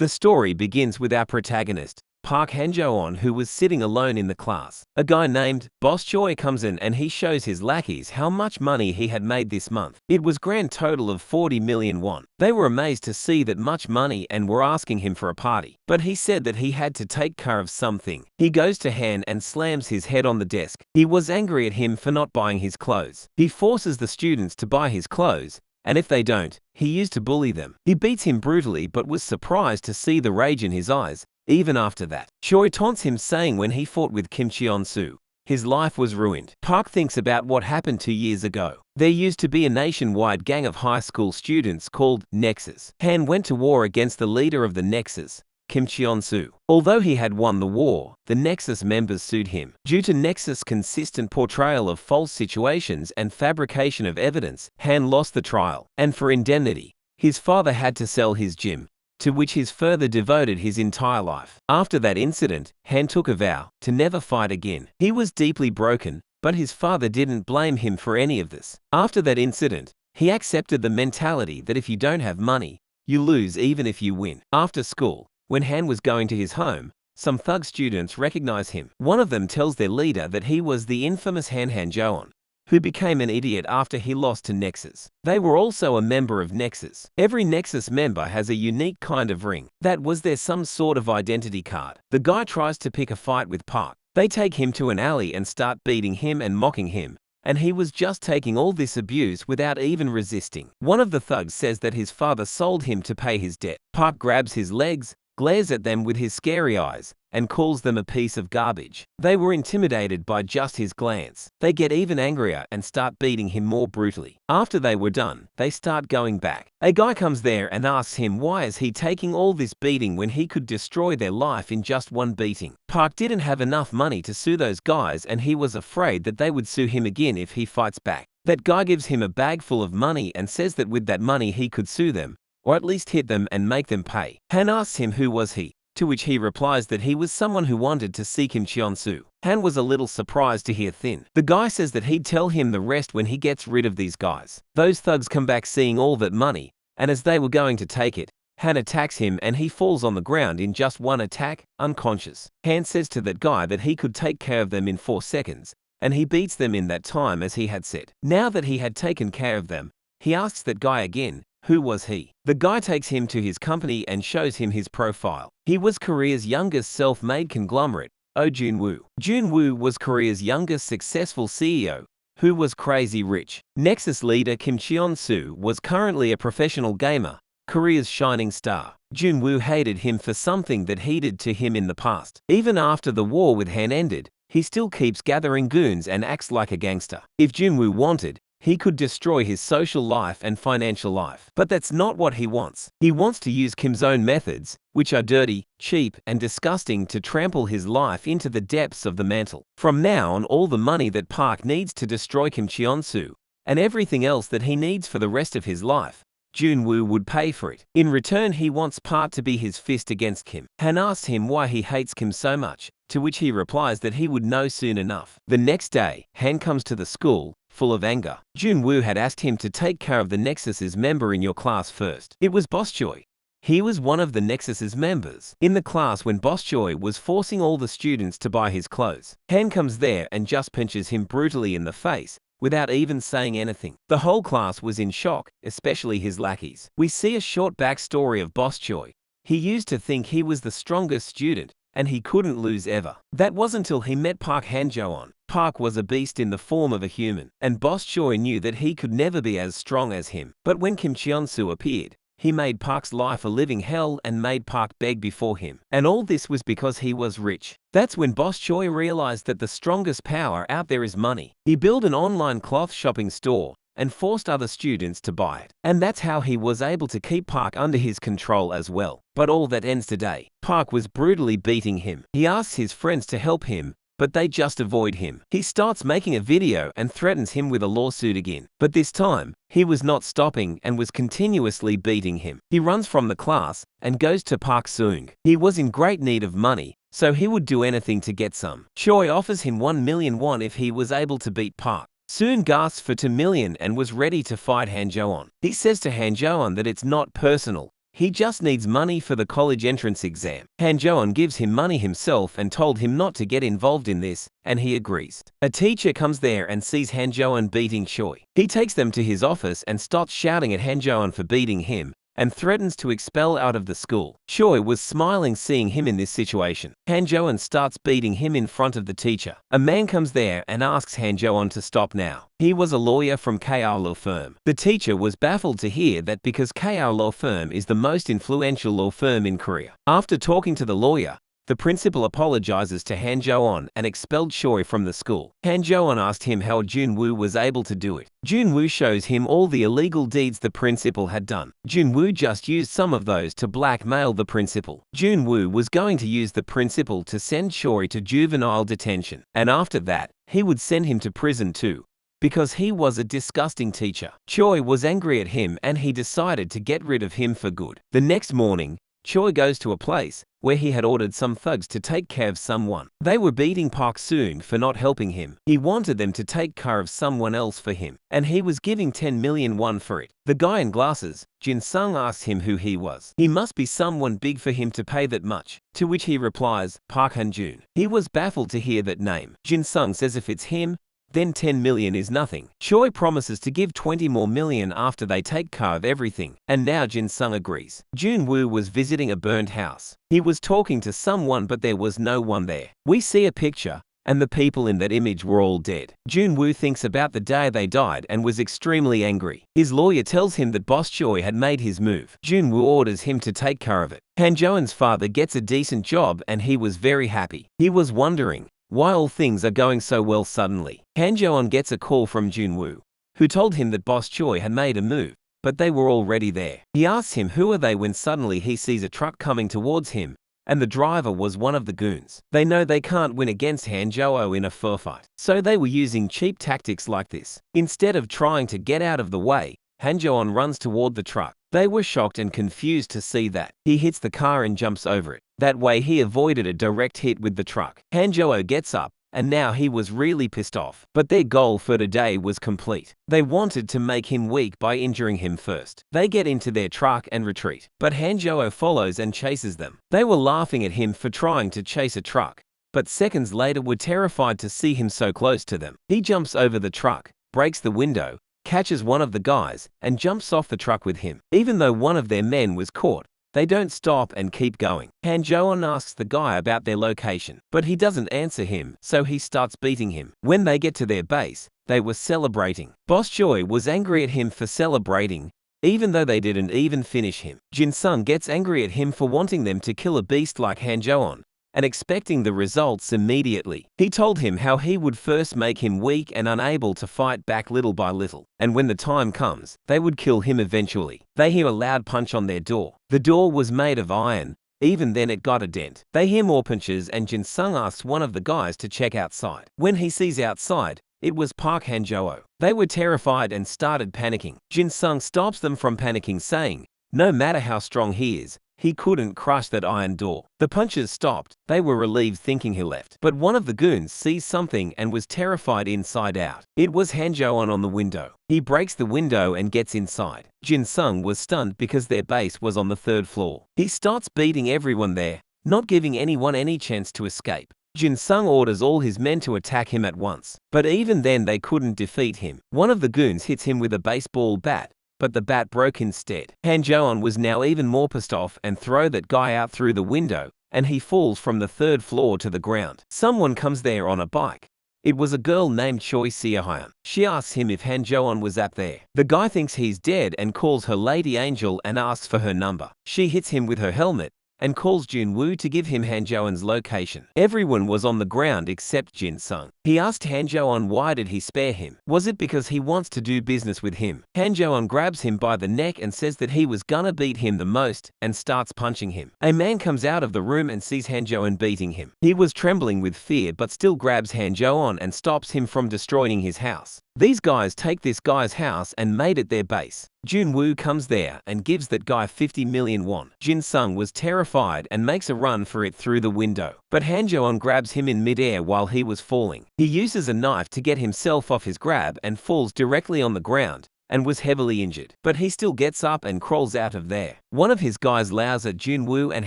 The story begins with our protagonist, Park Han-joon, who was sitting alone in the class. A guy named Boss Choi comes in and he shows his lackeys how much money he had made this month. It was grand total of 40 million won. They were amazed to see that much money and were asking him for a party. But he said that he had to take care of something. He goes to Han and slams his head on the desk. He was angry at him for not buying his clothes. He forces the students to buy his clothes, and if they don't, he used to bully them. He beats him brutally but was surprised to see the rage in his eyes. Even after that, Choi taunts him, saying when he fought with Kim Cheon-soo, his life was ruined. Park thinks about what happened 2 years ago. There used to be a nationwide gang of high school students called Nexus. Han went to war against the leader of the Nexus, Kim Cheon-soo. Although he had won the war, the Nexus members sued him. Due to Nexus' consistent portrayal of false situations and fabrication of evidence, Han lost the trial, and for indemnity, his father had to sell his gym, to which his father devoted his entire life. After that incident, Han took a vow to never fight again. He was deeply broken, but his father didn't blame him for any of this. After that incident, he accepted the mentality that if you don't have money, you lose even if you win. After school, when Han was going to his home, some thug students recognize him. One of them tells their leader that he was the infamous Han Han-joon, who became an idiot after he lost to Nexus. They were also a member of Nexus. Every Nexus member has a unique kind of ring. That was their some sort of identity card. The guy tries to pick a fight with Park. They take him to an alley and start beating him and mocking him, and he was just taking all this abuse without even resisting. One of the thugs says that his father sold him to pay his debt. Park grabs his legs, glares at them with his scary eyes, and calls them a piece of garbage. They were intimidated by just his glance. They get even angrier and start beating him more brutally. After they were done, they start going back. A guy comes there and asks him why is he taking all this beating when he could destroy their life in just one beating. Park didn't have enough money to sue those guys and he was afraid that they would sue him again if he fights back. That guy gives him a bag full of money and says that with that money he could sue them, or at least hit them and make them pay. Han asks him who was he, to which he replies that he was someone who wanted to see Kim Cheon-soo. Han was a little surprised to hear Thin. The guy says that he'd tell him the rest when he gets rid of these guys. Those thugs come back seeing all that money, and as they were going to take it, Han attacks him and he falls on the ground in just one attack, unconscious. Han says to that guy that he could take care of them in 4 seconds, and he beats them in that time as he had said. Now that he had taken care of them, he asks that guy again, who was he? The guy takes him to his company and shows him his profile. He was Korea's youngest self-made conglomerate, Jun-woo. Jun-woo was Korea's youngest successful CEO, who was crazy rich. Nexus leader Kim Cheon-soo was currently a professional gamer, Korea's shining star. Jun-woo hated him for something that he did to him in the past. Even after the war with Han ended, he still keeps gathering goons and acts like a gangster. If Jun-woo wanted, he could destroy his social life and financial life. But that's not what he wants. He wants to use Kim's own methods, which are dirty, cheap, and disgusting, to trample his life into the depths of the mantle. From now on, all the money that Park needs to destroy Kim Cheon-soo, and everything else that he needs for the rest of his life, Jun-woo would pay for it. In return, he wants Park to be his fist against Kim. Han asks him why he hates Kim so much, to which he replies that he would know soon enough. The next day, Han comes to the school, full of anger. Jun-woo had asked him to take care of the Nexus's member in your class first. It was Boss Choi. He was one of the Nexus's members. In the class when Boss Choi was forcing all the students to buy his clothes, Han comes there and just punches him brutally in the face, without even saying anything. The whole class was in shock, especially his lackeys. We see a short backstory of Boss Choi. He used to think he was the strongest student, and he couldn't lose ever. That was until he met Park Han-joon. Park was a beast in the form of a human, and Boss Choi knew that he could never be as strong as him. But when Kim Cheon-soo appeared, he made Park's life a living hell and made Park beg before him. And all this was because he was rich. That's when Boss Choi realized that the strongest power out there is money. He built an online cloth shopping store and forced other students to buy it. And that's how he was able to keep Park under his control as well. But all that ends today. Park was brutally beating him. He asks his friends to help him, but they just avoid him. He starts making a video and threatens him with a lawsuit again. But this time, he was not stopping and was continuously beating him. He runs from the class and goes to Park Seung. He was in great need of money, so he would do anything to get some. Choi offers him 1 million won if he was able to beat Park. Seung gasped for 2 million and was ready to fight Han-joon. He says to Han-joon that it's not personal, He just needs money for the college entrance exam. Han Jo-eun gives him money himself and told him not to get involved in this, and he agrees. A teacher comes there and sees Han Jo-eun beating Choi. He takes them to his office and starts shouting at Han Jo-eun for beating him, and threatens to expel out of the school. Choi was smiling seeing him in this situation. Han Jo-eun starts beating him in front of the teacher. A man comes there and asks Han Jo-eun to stop now. He was a lawyer from KR Law Firm. The teacher was baffled to hear that because KR Law Firm is the most influential law firm in Korea. After talking to the lawyer, the principal apologizes to Han Jo-eun and expelled Choi from the school. Han Jo-eun asked him how Jun-woo was able to do it. Jun-woo shows him all the illegal deeds the principal had done. Jun-woo just used some of those to blackmail the principal. Jun-woo was going to use the principal to send Choi to juvenile detention, and after that, he would send him to prison too, because he was a disgusting teacher. Choi was angry at him and he decided to get rid of him for good. The next morning, Choi goes to a place where he had ordered some thugs to take care of someone. They were beating Park Soon for not helping him. He wanted them to take care of someone else for him, and he was giving 10 million won for it. The guy in glasses, Jin Sung, asks him who he was. He must be someone big for him to pay that much, to which he replies, Park Han-jun. He was baffled to hear that name. Jin Sung says if it's him, then 10 million is nothing. Choi promises to give 20 more million after they take care of everything, and now Jin Sung agrees. Jun-woo was visiting a burned house. He was talking to someone but there was no one there. We see a picture, and the people in that image were all dead. Jun-woo thinks about the day they died and was extremely angry. His lawyer tells him that Boss Choi had made his move. Jun-woo orders him to take care of it. Han Jo-eun's father gets a decent job and he was very happy. He was wondering why all things are going so well suddenly. Han Jo-eun gets a call from Jun-woo, who told him that Boss Choi had made a move, but they were already there. He asks him who are they when suddenly he sees a truck coming towards him, and the driver was one of the goons. They know they can't win against Han Jo-eun in a fair fight, so they were using cheap tactics like this. Instead of trying to get out of the way, Han Jo-eun runs toward the truck. They were shocked and confused to see that he hits the car and jumps over it. That way he avoided a direct hit with the truck. Han Jo-eun gets up, and now he was really pissed off. But their goal for today was complete. They wanted to make him weak by injuring him first. They get into their truck and retreat, but Han Jo-eun follows and chases them. They were laughing at him for trying to chase a truck, but seconds later were terrified to see him so close to them. He jumps over the truck, breaks the window, catches one of the guys, and jumps off the truck with him. Even though one of their men was caught, they don't stop and keep going. Han Jo-eun asks the guy about their location, but he doesn't answer him, so he starts beating him. When they get to their base, they were celebrating. Boss Choi was angry at him for celebrating, even though they didn't even finish him. Jin Sung gets angry at him for wanting them to kill a beast like Han Jo-eun, and expecting the results immediately. He told him how he would first make him weak and unable to fight back little by little, and when the time comes, they would kill him eventually. They hear a loud punch on their door. The door was made of iron. Even then it got a dent. They hear more punches and Jin Sung asks one of the guys to check outside. When he sees outside, it was Park Han Jo-eun. They were terrified and started panicking. Jin Sung stops them from panicking, saying, no matter how strong he is, he couldn't crush that iron door. The punches stopped. They were relieved thinking he left. But one of the goons sees something and was terrified inside out. It was Han Jo-eun on the window. He breaks the window and gets inside. Jin Sung was stunned because their base was on the 3rd floor. He starts beating everyone there, not giving anyone any chance to escape. Jin Sung orders all his men to attack him at once. But even then they couldn't defeat him. One of the goons hits him with a baseball bat, but the bat broke instead. Han Jo-eun was now even more pissed off and throw that guy out through the window, and he falls from the 3rd floor to the ground. Someone comes there on a bike. It was a girl named Choi Seo-hyun. She asks him if Han Jo-eun was up there. The guy thinks he's dead and calls her Lady Angel and asks for her number. She hits him with her helmet and calls Jun-woo to give him Han Jo-eun's location. Everyone was on the ground except Jin Sung. He asked Han Jo-eun why did he spare him. Was it because he wants to do business with him? Han Jo-eun grabs him by the neck and says that he was gonna beat him the most and starts punching him. A man comes out of the room and sees Han Jo-eun beating him. He was trembling with fear but still grabs Han Jo-eun and stops him from destroying his house. These guys take this guy's house and made it their base. Jun-woo comes there and gives that guy 50 million won. Jin Sung was terrified and makes a run for it through the window. But Han Jo-eun grabs him in midair while he was falling. He uses a knife to get himself off his grab and falls directly on the ground, and was heavily injured. But he still gets up and crawls out of there. One of his guys laughs at Junwoo and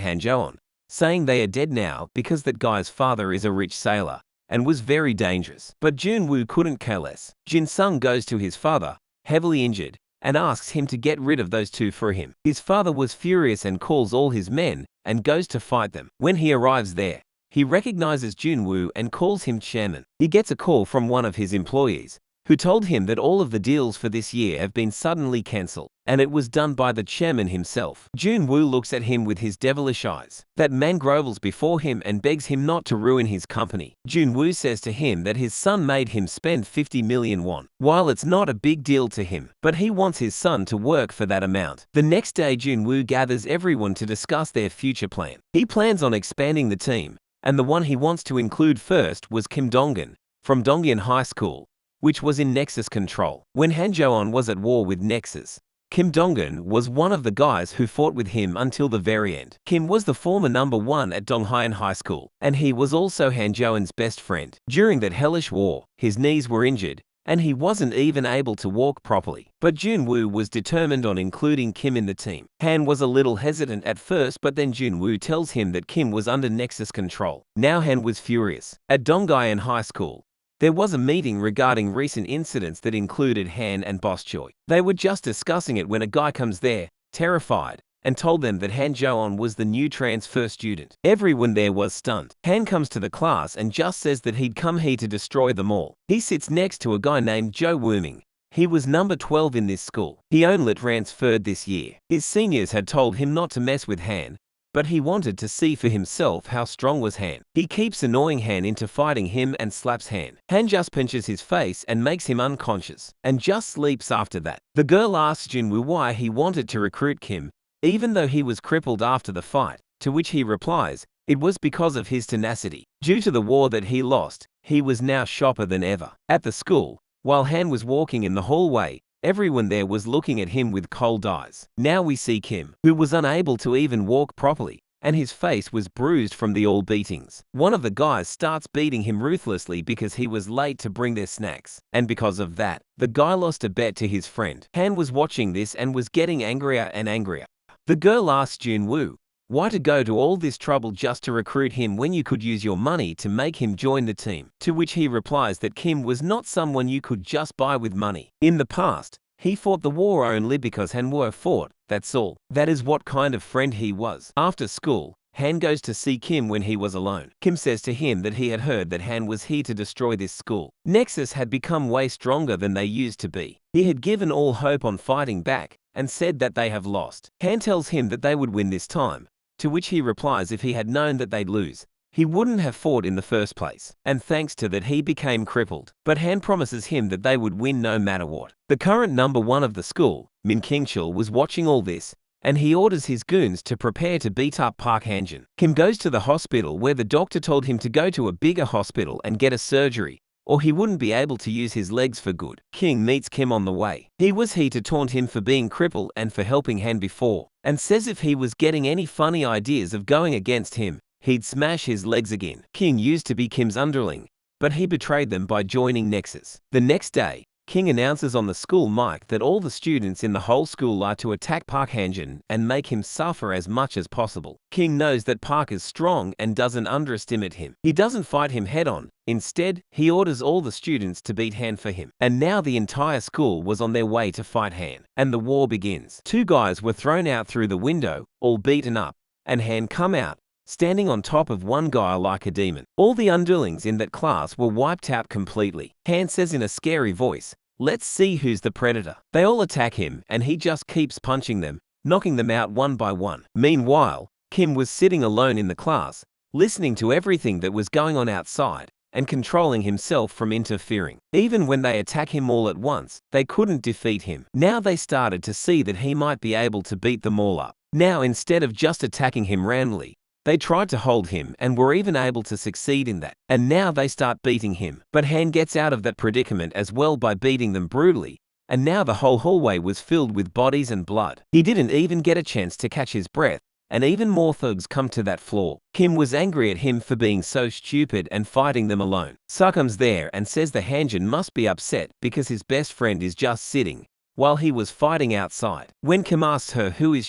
Han-jeon, saying they are dead now because that guy's father is a rich sailor and was very dangerous. But Junwoo couldn't care less. Jin-sung goes to his father, heavily injured, and asks him to get rid of those two for him. His father was furious and calls all his men and goes to fight them. When he arrives there, he recognizes Junwoo and calls him chairman. He gets a call from one of his employees, who told him that all of the deals for this year have been suddenly cancelled, and it was done by the chairman himself. Junwoo looks at him with his devilish eyes. That man grovels before him and begs him not to ruin his company. Junwoo says to him that his son made him spend 50 million won. While it's not a big deal to him, but he wants his son to work for that amount. The next day Junwoo gathers everyone to discuss their future plan. He plans on expanding the team, and the one he wants to include first was Kim Dong-gun from Dongyeon High School, which was in Nexus control. When Han-jeon was at war with Nexus, Kim Dong-gun was one of the guys who fought with him until the very end. Kim was the former #1 at Donghyun High School, and he was also Han-jeon's best friend. During that hellish war, his knees were injured, and he wasn't even able to walk properly. But Junwoo was determined on including Kim in the team. Han was a little hesitant at first, but then Junwoo tells him that Kim was under Nexus control. Now Han was furious. At Donghyun High School, there was a meeting regarding recent incidents that included Han and Boss Choi. They were just discussing it when a guy comes there, terrified, and told them that Han-jeon was the new transfer student. Everyone there was stunned. Han comes to the class and just says that he'd come here to destroy them all. He sits next to a guy named Jo Wooming. He was number 12 in this school. He only transferred this year. His seniors had told him not to mess with Han, but he wanted to see for himself how strong was Han. He keeps annoying Han into fighting him and slaps Han. Han just pinches his face and makes him unconscious, and just sleeps after that. The girl asks Junwoo why he wanted to recruit Kim, even though he was crippled after the fight, to which he replies, it was because of his tenacity. Due to the war that he lost, he was now sharper than ever. At the school, while Han was walking in the hallway, everyone there was looking at him with cold eyes. Now we see Kim, who was unable to even walk properly, and his face was bruised from the all beatings. One of the guys starts beating him ruthlessly because he was late to bring their snacks, and because of that, the guy lost a bet to his friend. Han was watching this and was getting angrier and angrier. The girl asks Junwoo, why to go to all this trouble just to recruit him when you could use your money to make him join the team? To which he replies that Kim was not someone you could just buy with money. In the past, he fought the war only because Hanwha fought, that's all. That is what kind of friend he was. After school, Han goes to see Kim when he was alone. Kim says to him that he had heard that Han was here to destroy this school. Nexus had become way stronger than they used to be. He had given all hope on fighting back, and said that they have lost. Han tells him that they would win this time, to which he replies if he had known that they'd lose, he wouldn't have fought in the first place, and thanks to that he became crippled. But Han promises him that they would win no matter what. The current #1 of the school, Min Kingchul, was watching all this, and he orders his goons to prepare to beat up Park Hanjin. Kim goes to the hospital where the doctor told him to go to a bigger hospital and get a surgery, or he wouldn't be able to use his legs for good. King meets Kim on the way. He was here to taunt him for being crippled and for helping Han before, and says if he was getting any funny ideas of going against him, he'd smash his legs again. King used to be Kim's underling, but he betrayed them by joining Nexus. The next day, King announces on the school mic that all the students in the whole school are to attack Park Hanjin and make him suffer as much as possible. King knows that Park is strong and doesn't underestimate him. He doesn't fight him head-on. Instead, he orders all the students to beat Han for him. And now the entire school was on their way to fight Han, and the war begins. Two guys were thrown out through the window, all beaten up, and Han come out, standing on top of one guy like a demon. All the underlings in that class were wiped out completely. Han says in a scary voice, "Let's see who's the predator." They all attack him, and he just keeps punching them, knocking them out one by one. Meanwhile, Kim was sitting alone in the class, listening to everything that was going on outside, and controlling himself from interfering. Even when they attack him all at once, they couldn't defeat him. Now they started to see that he might be able to beat them all up. Now instead of just attacking him randomly, they tried to hold him and were even able to succeed in that. And now they start beating him. But Han gets out of that predicament as well by beating them brutally, and now the whole hallway was filled with bodies and blood. He didn't even get a chance to catch his breath, and even more thugs come to that floor. Kim was angry at him for being so stupid and fighting them alone. Succombs there and says the Hanjin must be upset because his best friend is just sitting, while he was fighting outside. When Kim asks her who is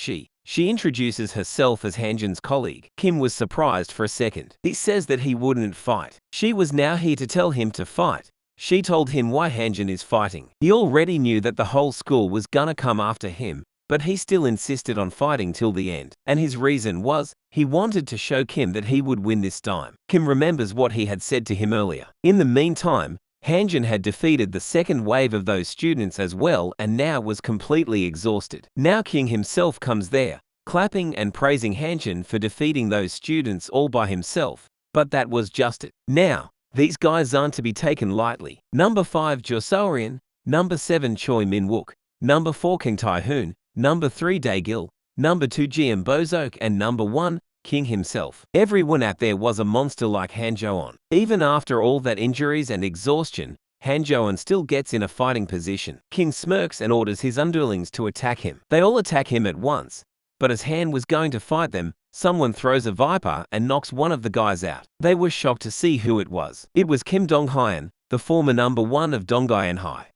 she introduces herself as Hanjin's colleague. Kim was surprised for a second. He says that he wouldn't fight. She was now here to tell him to fight. She told him why Hanjin is fighting. He already knew that the whole school was gonna come after him, but he still insisted on fighting till the end. And his reason was, he wanted to show Kim that he would win this time. Kim remembers what he had said to him earlier. In the meantime, Hanjin had defeated the second wave of those students as well and now was completely exhausted. Now King himself comes there, clapping and praising Hanjin for defeating those students all by himself. But that was just it. Now, these guys aren't to be taken lightly. Number 5 Jo Seorian, number 7 Choi Min-wook, number 4 King Tae-hoon, number 3 Dae-gil, number 2 Jeon Bo-seok and number 1 King himself. Everyone out there was a monster like Han Jo-on. Even after all that injuries and exhaustion, Han Jo-on still gets in a fighting position. King smirks and orders his underlings to attack him. They all attack him at once, but as Han was going to fight them, someone throws a viper and knocks one of the guys out. They were shocked to see who it was. It was Kim Dong-hyun, the former number 1 of Donghaen High.